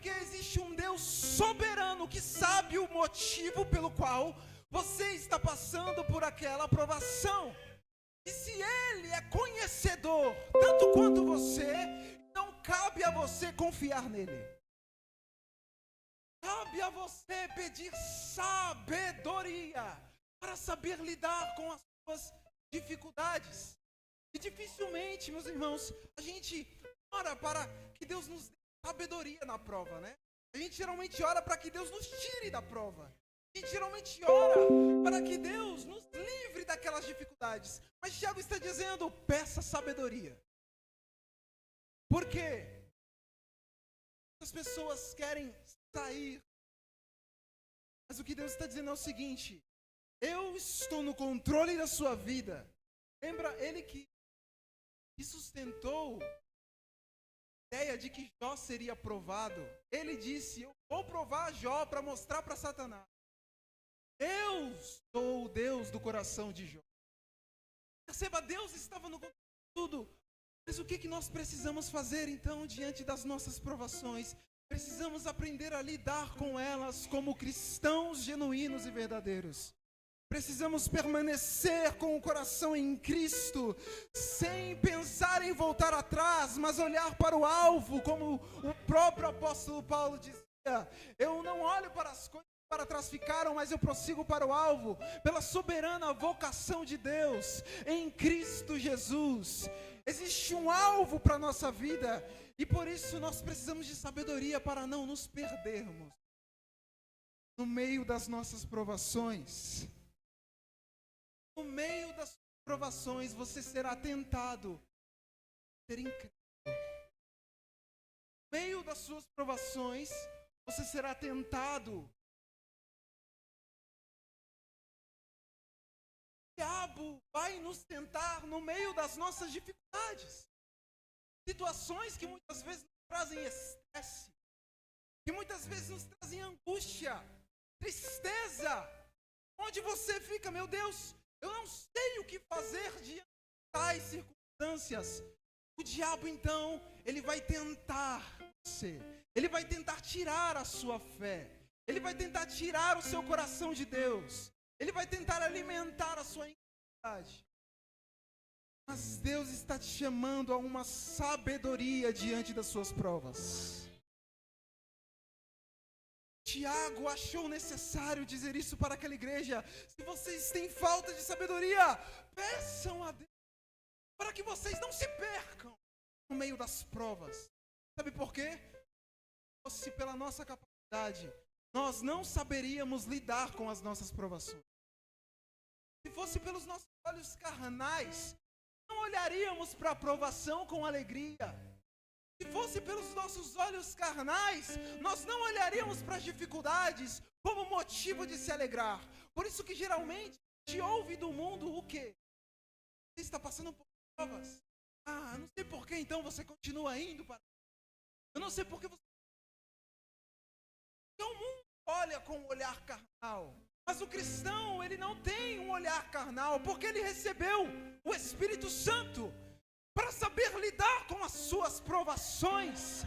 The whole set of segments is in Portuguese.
Porque existe um Deus soberano que sabe o motivo pelo qual você está passando por aquela provação. E se Ele é conhecedor, tanto quanto você, não cabe a você confiar nele. Cabe a você pedir sabedoria para saber lidar com as suas dificuldades. E dificilmente, meus irmãos, a gente ora para que Deus nos dê sabedoria na prova, né? A gente geralmente ora para que Deus nos tire da prova. A gente geralmente ora para que Deus nos livre daquelas dificuldades. Mas Tiago está dizendo, peça sabedoria. Por quê? As pessoas querem sair. Mas o que Deus está dizendo é o seguinte: eu estou no controle da sua vida. Lembra, Ele que sustentou a ideia de que Jó seria provado. Ele disse, eu vou provar Jó para mostrar para Satanás. Eu sou o Deus do coração de Jó. Perceba, Deus estava no controle de tudo. Mas o que nós precisamos fazer então diante das nossas provações? Precisamos aprender a lidar com elas como cristãos genuínos e verdadeiros. Precisamos permanecer com o coração em Cristo, sem pensar em voltar atrás, mas olhar para o alvo, como o próprio apóstolo Paulo dizia. Eu não olho para as coisas que para trás ficaram, mas eu prossigo para o alvo, pela soberana vocação de Deus, em Cristo Jesus. Existe um alvo para a nossa vida, e por isso nós precisamos de sabedoria para não nos perdermos no meio das nossas provações. No meio das provações, você será tentado a ser incrível. No meio das suas provações, você será tentado. O diabo vai nos tentar no meio das nossas dificuldades. Situações que muitas vezes nos trazem estresse, que muitas vezes nos trazem angústia, tristeza, onde você fica, meu Deus, eu não sei o que fazer diante de tais circunstâncias. O diabo, então, ele vai tentar você. Ele vai tentar tirar a sua fé. Ele vai tentar tirar o seu coração de Deus. Ele vai tentar alimentar a sua incredulidade. Mas Deus está te chamando a uma sabedoria diante das suas provas. Tiago achou necessário dizer isso para aquela igreja. Se vocês têm falta de sabedoria, peçam a Deus, para que vocês não se percam no meio das provas. Sabe por quê? Se pela nossa capacidade, nós não saberíamos lidar com as nossas provações. Se fosse pelos nossos olhos carnais, não olharíamos para a provação com alegria. Se fosse pelos nossos olhos carnais, nós não olharíamos para as dificuldades como motivo de se alegrar. Por isso que geralmente a gente ouve do mundo o quê? Você está passando por provas. Ah, não sei por que então você continua indo para... Eu não sei por que você... Então o mundo olha com um olhar carnal. Mas o cristão, ele não tem um olhar carnal, porque ele recebeu o Espírito Santo para saber lidar com as suas provações,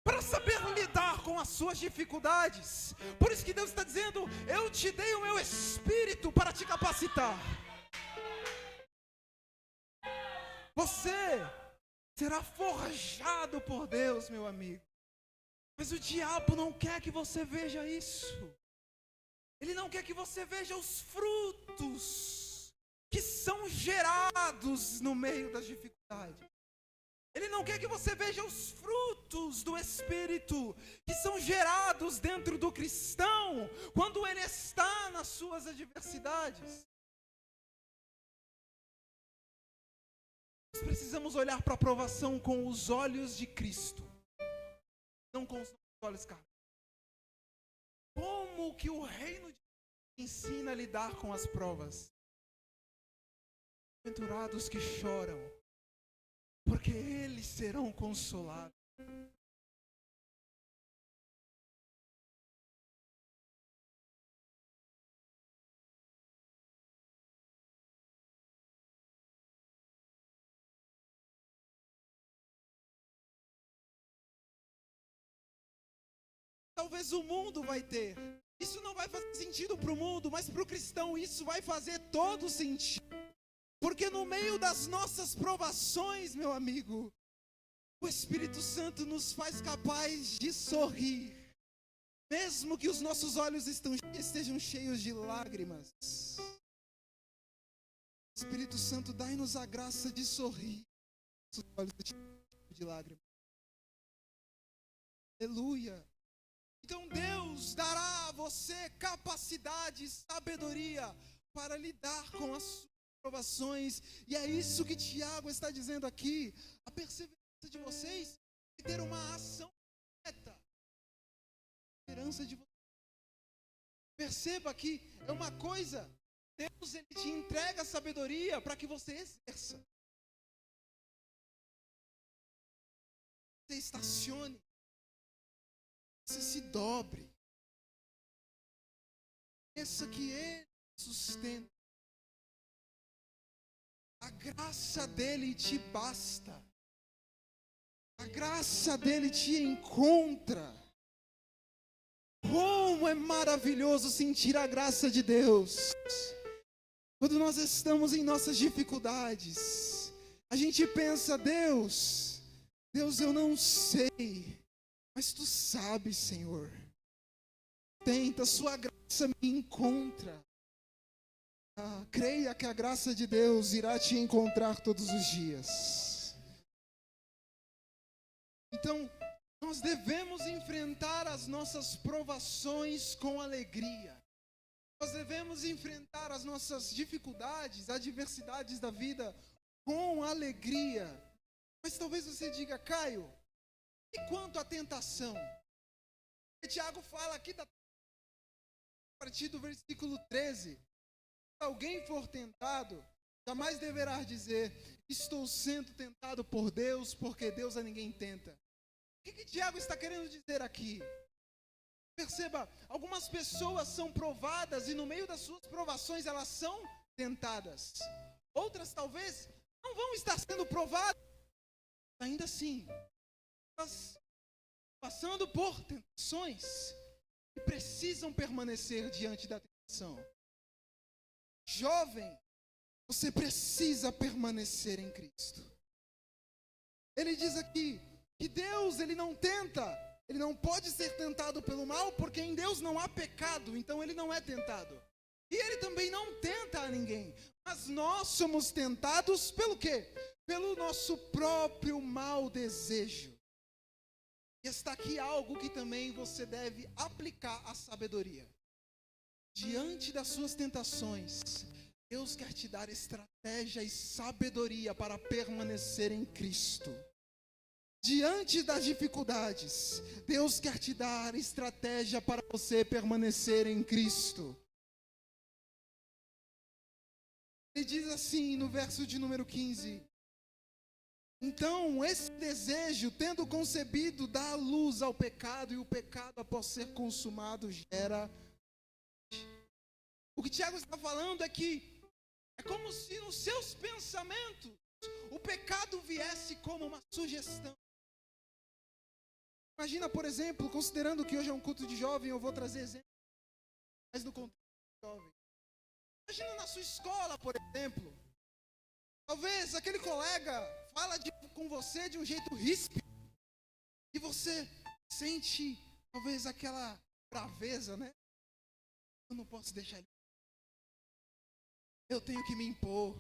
para saber lidar com as suas dificuldades. Por isso que Deus está dizendo, eu te dei o meu Espírito para te capacitar. Você será forjado por Deus, meu amigo. Mas o diabo não quer que você veja isso. Ele não quer que você veja os frutos que são gerados no meio das dificuldades. Ele não quer que você veja os frutos do Espírito que são gerados dentro do cristão quando ele está nas suas adversidades. Nós precisamos olhar para a provação com os olhos de Cristo, não com os olhos carnais. Como que o reino de Deus ensina a lidar com as provas? Bem-aventurados que choram, porque eles serão consolados. talvez o mundo vai ter. Isso não vai fazer sentido para o mundo, mas para o cristão isso vai fazer todo sentido. Porque no meio das nossas provações, meu amigo, o Espírito Santo nos faz capaz de sorrir, mesmo que os nossos olhos estejam cheios de lágrimas. O Espírito Santo dá-nos a graça de sorrir, os olhos cheios de lágrimas. Aleluia. Então Deus dará a você capacidade e sabedoria para lidar com as suas provações. E é isso que Tiago está dizendo aqui. A perseverança de vocês é ter uma ação correta. A perseverança de vocês. Perceba que é uma coisa, Deus ele te entrega a sabedoria para que você exerça. Você estacione. Você se dobre. Pensa que Ele sustenta. A graça dEle te basta. A graça dEle te encontra. Como é maravilhoso sentir a graça de Deus. Quando nós estamos em nossas dificuldades, a gente pensa, Deus, eu não sei. Mas tu sabes, Senhor. Tenta, sua graça me encontra. Creia que a graça de Deus irá te encontrar todos os dias. Então, nós devemos enfrentar as nossas provações com alegria. Nós devemos enfrentar as nossas dificuldades, adversidades da vida com alegria. Mas talvez você diga, Caio, e quanto à tentação? E Tiago fala aqui a partir do versículo 13. Se alguém for tentado, jamais deverá dizer, estou sendo tentado por Deus, porque Deus a ninguém tenta. O que Tiago está querendo dizer aqui? Perceba, algumas pessoas são provadas e no meio das suas provações elas são tentadas. Outras talvez não vão estar sendo provadas, ainda assim. Passando por tentações e precisam permanecer diante da tentação. Jovem, você precisa permanecer em Cristo. Ele diz aqui que Deus, ele não tenta, ele não pode ser tentado pelo mal, porque em Deus não há pecado, então ele não é tentado. E ele também não tenta a ninguém, mas nós somos tentados pelo quê? Pelo nosso próprio mau desejo. E está aqui algo que também você deve aplicar a sabedoria. Diante das suas tentações, Deus quer te dar estratégia e sabedoria para permanecer em Cristo. Diante das dificuldades, Deus quer te dar estratégia para você permanecer em Cristo. Ele diz assim no verso de número 15. Então, esse desejo, tendo concebido, dá luz ao pecado, e o pecado, após ser consumado, gera. O que Tiago está falando é que é como se nos seus pensamentos o pecado viesse como uma sugestão. Imagina, por exemplo, considerando que hoje é um culto de jovem, eu vou trazer exemplos, mas no contexto de jovem. Imagina na sua escola, por exemplo. Talvez aquele colega fala com você de um jeito ríspido. E você sente, talvez, aquela braveza, né? Eu não posso deixar ele. Eu tenho que me impor.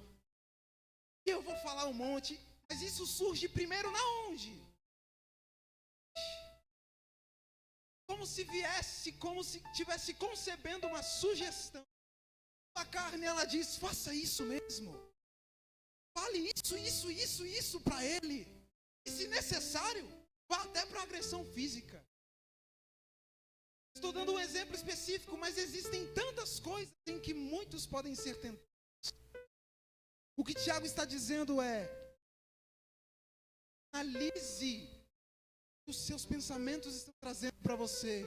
E eu vou falar um monte. Mas isso surge primeiro na onde? Como se viesse, como se estivesse concebendo uma sugestão. A carne, ela diz, faça isso mesmo. Fale isso para ele. E se necessário, vá até para agressão física. Estou dando um exemplo específico, mas existem tantas coisas em que muitos podem ser tentados. O que Tiago está dizendo é, analise o que os seus pensamentos estão trazendo para você.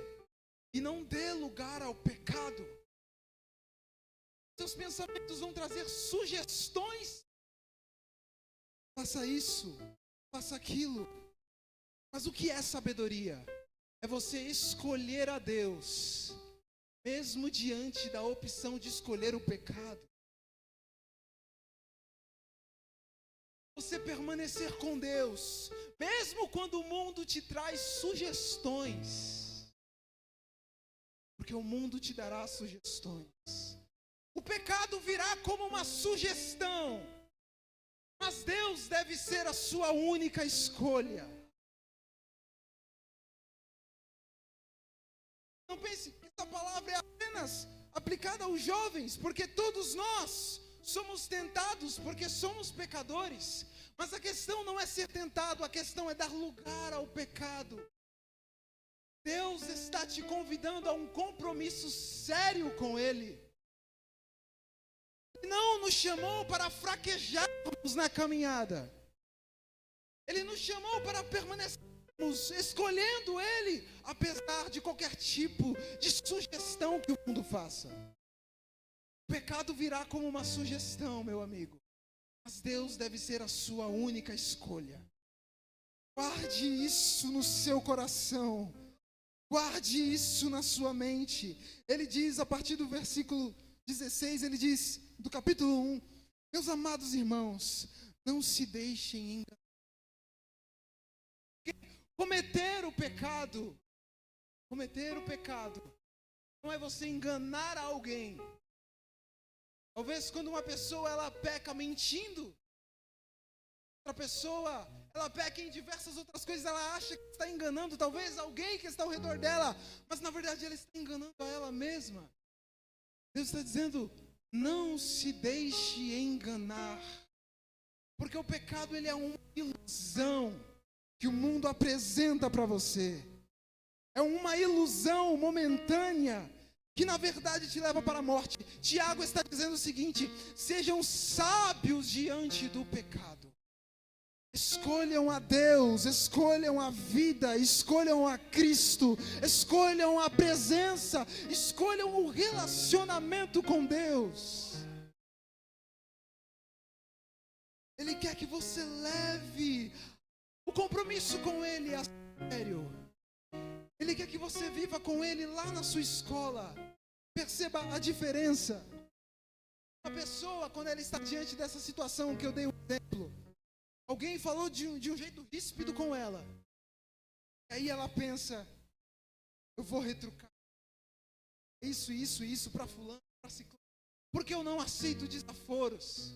E não dê lugar ao pecado. Seus pensamentos vão trazer sugestões. Faça isso, faça aquilo. Mas o que é sabedoria? é você escolher a Deus, mesmo diante da opção de escolher o pecado. Você permanecer com Deus, mesmo quando o mundo te traz sugestões, porque o mundo te dará sugestões. O pecado virá como uma sugestão, mas Deus deve ser a sua única escolha. Não pense que essa palavra é apenas aplicada aos jovens, porque todos nós somos tentados, porque somos pecadores. Mas a questão não é ser tentado, a questão é dar lugar ao pecado. Deus está te convidando a um compromisso sério com Ele. Ele não nos chamou para fraquejarmos na caminhada. Ele nos chamou para permanecermos escolhendo Ele, apesar de qualquer tipo de sugestão que o mundo faça. O pecado virá como uma sugestão, meu amigo, mas Deus deve ser a sua única escolha. Guarde isso no seu coração, guarde isso na sua mente. Ele diz a partir do versículo 16, ele diz, do capítulo 1, meus amados irmãos, não se deixem enganar. Cometer o pecado não é você enganar alguém. Talvez quando uma pessoa ela peca mentindo, outra pessoa ela peca em diversas outras coisas, ela acha que está enganando talvez alguém que está ao redor dela, mas na verdade ela está enganando a ela mesma. Deus está dizendo, não se deixe enganar, porque o pecado ele é uma ilusão que o mundo apresenta para você. É uma ilusão momentânea que na verdade te leva para a morte. Tiago está dizendo o seguinte: sejam sábios diante do pecado. Escolham a Deus, escolham a vida, escolham a Cristo, escolham a presença, escolham o relacionamento com Deus. Ele quer que você leve o compromisso com Ele a sério. Ele quer que você viva com Ele lá na sua escola. Perceba a diferença. A pessoa, quando ela está diante dessa situação que eu dei um exemplo, alguém falou de um jeito ríspido com ela. E aí ela pensa, eu vou retrucar isso para fulano, para ciclano, porque eu não aceito desaforos.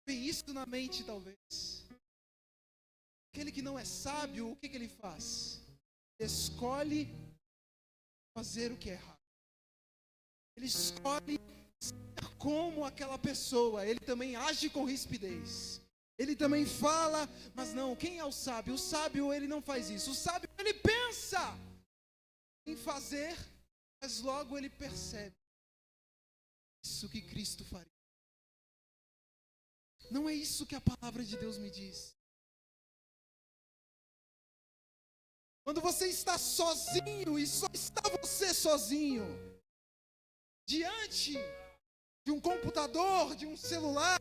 Vem isso na mente talvez. Aquele que não é sábio, o que ele faz? Escolhe fazer o que é errado. Ele escolhe ser como aquela pessoa. Ele também age com rispidez. Ele também fala, mas não, quem é o sábio? O sábio ele não faz isso. O sábio ele pensa em fazer, mas logo ele percebe isso que Cristo faria. Não é isso que a palavra de Deus me diz. Quando você está sozinho e só está você sozinho, diante de um computador, de um celular,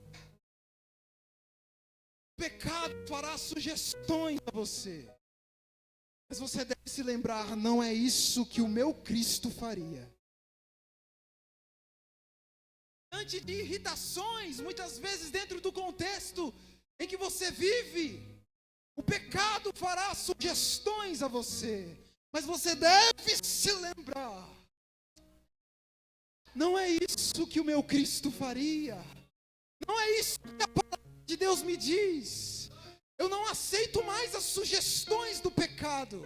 o pecado fará sugestões a você. Mas você deve se lembrar, não é isso que o meu Cristo faria. Diante de irritações, muitas vezes dentro do contexto em que você vive, o pecado fará sugestões a você, mas você deve se lembrar, não é isso que o meu Cristo faria, não é isso que a palavra de Deus me diz. Eu não aceito mais as sugestões do pecado,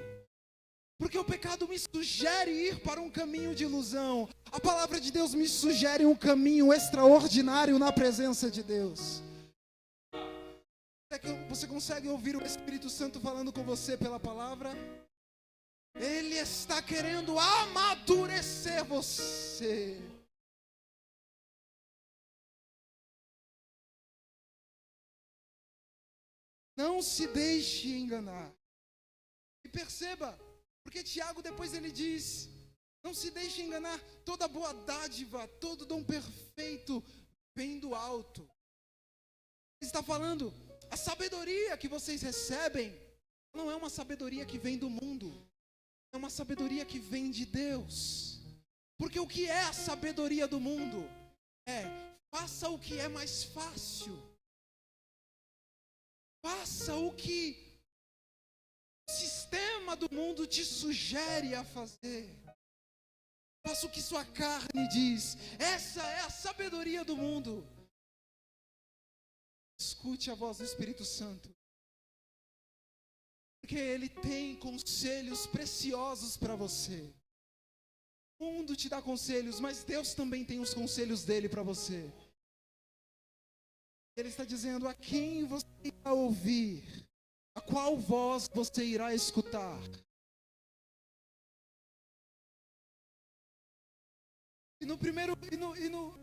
porque o pecado me sugere ir para um caminho de ilusão. A palavra de Deus me sugere um caminho extraordinário na presença de Deus. Você consegue ouvir o Espírito Santo falando com você pela palavra? Ele está querendo amadurecer você. Não se deixe enganar. E perceba, porque Tiago depois ele diz, não se deixe enganar, toda boa dádiva, todo dom perfeito vem do alto. Ele está falando, a sabedoria que vocês recebem não é uma sabedoria que vem do mundo. uma sabedoria que vem de Deus. Porque o que é a sabedoria do mundo? Faça o que é mais fácil. Faça o que o sistema do mundo te sugere a fazer. Faça o que sua carne diz. Essa é a sabedoria do mundo. Escute a voz do Espírito Santo. Porque Ele tem conselhos preciosos para você. O mundo te dá conselhos, mas Deus também tem os conselhos dele para você. Ele está dizendo a quem você irá ouvir, a qual voz você irá escutar. E no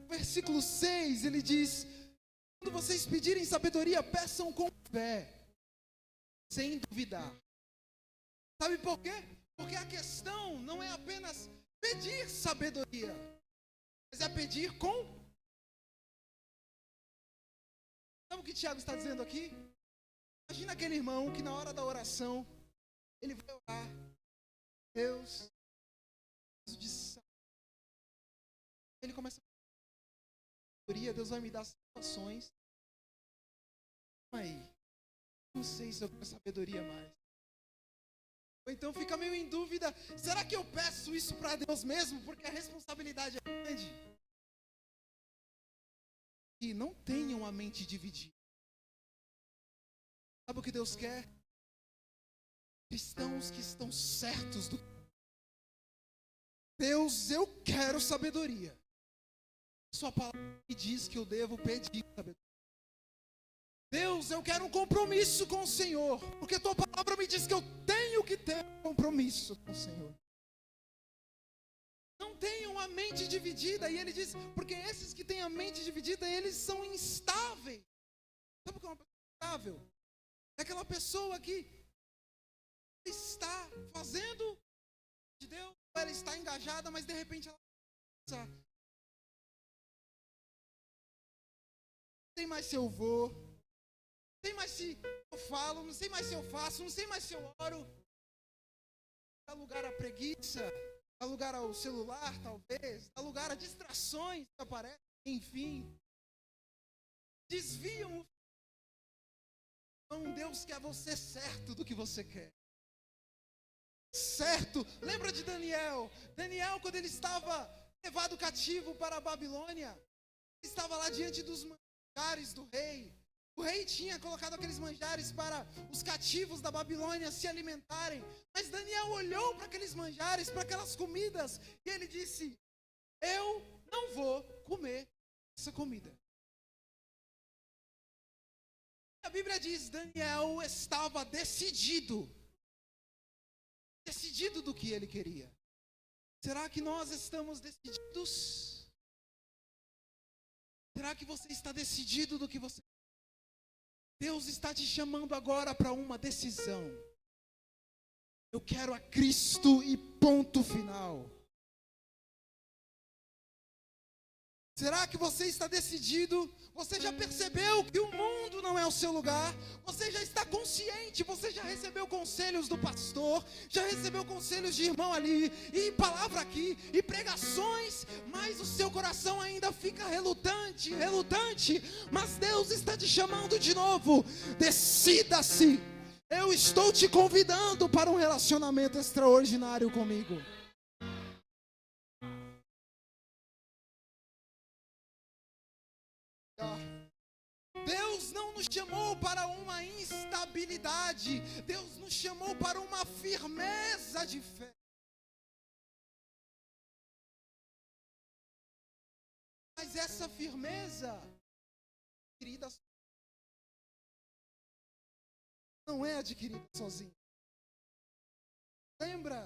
versículo 6 ele diz: quando vocês pedirem sabedoria, peçam com fé, sem duvidar. Sabe por quê? Porque a questão não é apenas pedir sabedoria, mas é pedir com... Sabe o que Tiago está dizendo aqui? Imagina aquele irmão que na hora da oração, ele vai orar: Deus, ele começa a pedir, Deus vai me dar situações. Aí, não sei se eu tenho sabedoria mais. Ou então fica meio em dúvida: será que eu peço isso para Deus mesmo? Porque a responsabilidade é grande. E não tenham a mente dividida. Sabe o que Deus quer? Cristãos que estão certos do... Deus, eu quero sabedoria. Sua palavra me diz que eu devo pedir sabedoria. Deus, eu quero um compromisso com o Senhor, porque tua palavra me diz que eu tenho que ter um compromisso com o Senhor. Não tenham a mente dividida. E ele diz, porque esses que têm a mente dividida, eles são instáveis. Sabe o que é uma pessoa instável? É aquela pessoa que está fazendo de Deus, ela está engajada, mas de repente ela pensa: não sei mais se eu vou, não sei mais se eu falo, não sei mais se eu faço, não sei mais se eu oro. Dá lugar à preguiça, dá lugar ao celular, talvez, dá lugar a distrações que aparecem, enfim. Desviam o... Então Deus quer você certo do que você quer. Certo. Lembra de Daniel? Daniel, quando ele estava levado cativo para a Babilônia, ele estava lá diante dos manjares do rei. O rei tinha colocado aqueles manjares para os cativos da Babilônia se alimentarem. Mas Daniel olhou para aqueles manjares, para aquelas comidas, e ele disse: eu não vou comer essa comida. A Bíblia diz: Daniel estava decidido do que ele queria. Será que nós estamos decididos? Será que você está decidido do que você quer? Deus está te chamando agora para uma decisão. Eu quero a Cristo e ponto final. Será que você está decidido? Você já percebeu que o mundo não é o seu lugar? Você já está consciente? Você já recebeu conselhos do pastor? Já recebeu conselhos de irmão ali? E palavra aqui? E pregações? Mas o seu coração ainda fica relutante. Mas Deus está te chamando de novo. Decida-se. Eu estou te convidando para um relacionamento extraordinário comigo. Deus não nos chamou para uma instabilidade. Deus nos chamou para uma firmeza de fé. Mas essa firmeza, querida, não é adquirida sozinha. Lembra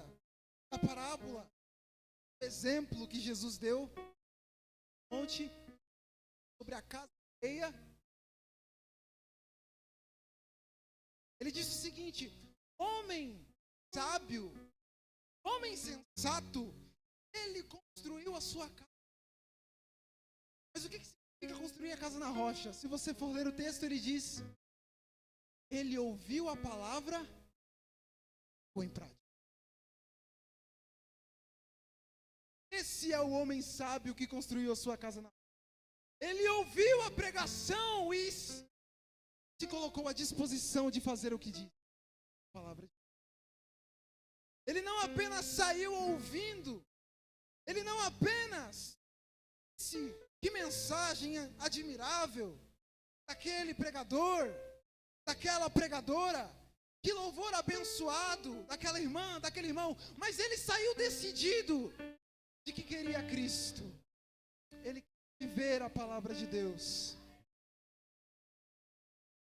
da parábola, o exemplo que Jesus deu ontem sobre a casa cheia? Ele disse o seguinte: homem sábio, homem sensato, ele construiu a sua casa. Mas o que significa construir a casa na rocha? Se você for ler o texto, ele diz: ele ouviu a palavra, foi em prática. Esse é o homem sábio que construiu a sua casa na... Ele ouviu a pregação e se colocou à disposição de fazer o que diz a palavra de Deus. Ele não apenas saiu ouvindo, ele não apenas disse, que mensagem admirável daquele pregador, daquela pregadora, que louvor abençoado daquela irmã, daquele irmão, mas ele saiu decidido de que queria Cristo. Ele queria viver a palavra de Deus.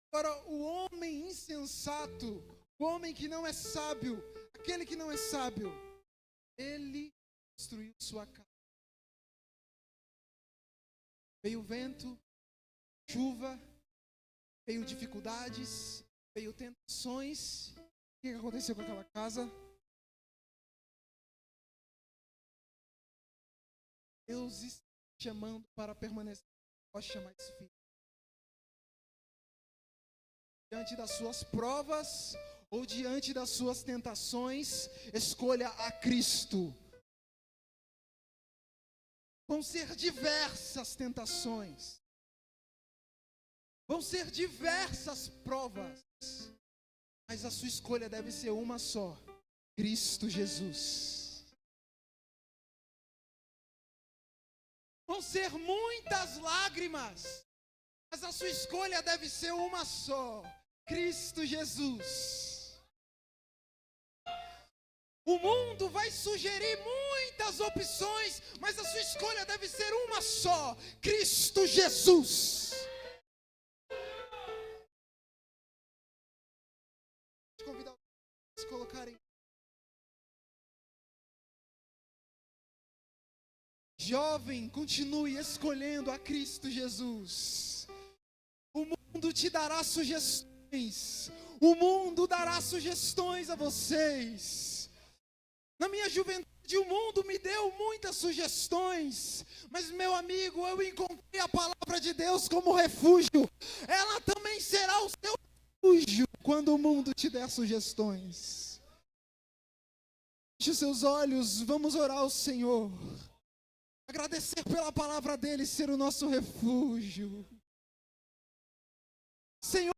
Agora, o homem insensato, o homem que não é sábio, aquele que não é sábio, ele construiu sua casa. Veio vento, chuva, veio dificuldades, veio tentações. O que aconteceu com aquela casa? Deus está chamando para permanecer na rocha mais firme. Diante das suas provas ou diante das suas tentações, escolha a Cristo. Vão ser diversas tentações. Vão ser diversas provas. Mas a sua escolha deve ser uma só: Cristo Jesus. Vão ser muitas lágrimas. Mas a sua escolha deve ser uma só: Cristo Jesus. O mundo vai sugerir muitas opções, mas a sua escolha deve ser uma só: Cristo Jesus. Vou convidar a se colocarem. Jovem, continue escolhendo a Cristo Jesus. O mundo te dará sugestões. O mundo dará sugestões a vocês. Na minha juventude, o mundo me deu muitas sugestões. Mas, meu amigo, eu encontrei a palavra de Deus como refúgio. Ela também será o seu refúgio quando o mundo te der sugestões. Feche os seus olhos, vamos orar ao Senhor. Agradecer pela palavra dele ser o nosso refúgio. Senhor,